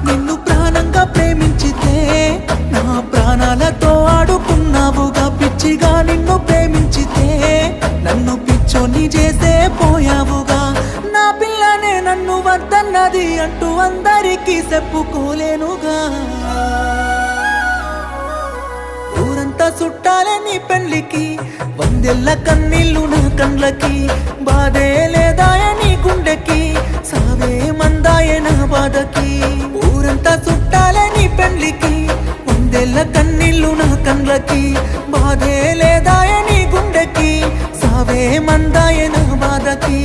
నిన్ను ప్రాణంగా ప్రేమించితే నా ప్రాణాలతో ఆడుకున్నావుగా పిచ్చిగా నిన్ను ప్రేమించితే నన్ను పిచ్చోని చేసే పోయావుగా నా పిల్లనే నన్ను వద్దన్నది అంటూ అందరికీ చెప్పుకోలేనుగా ఊరంతా చుట్టాలే నీ పెళ్లికి వందెల్ల కన్నీళ్ళు నా కండ్లకి బాధే లేదాయ నీ గుండెకి సావే మందాయే నా బాధకి ఊరంతా చుట్టాలే నీ పెళ్లికి వందెల్ల కన్నీళ్ళు నా కండ్లకి బాధే లేదాయ నీ గుండెకి సావే మందాయే నా బాధకి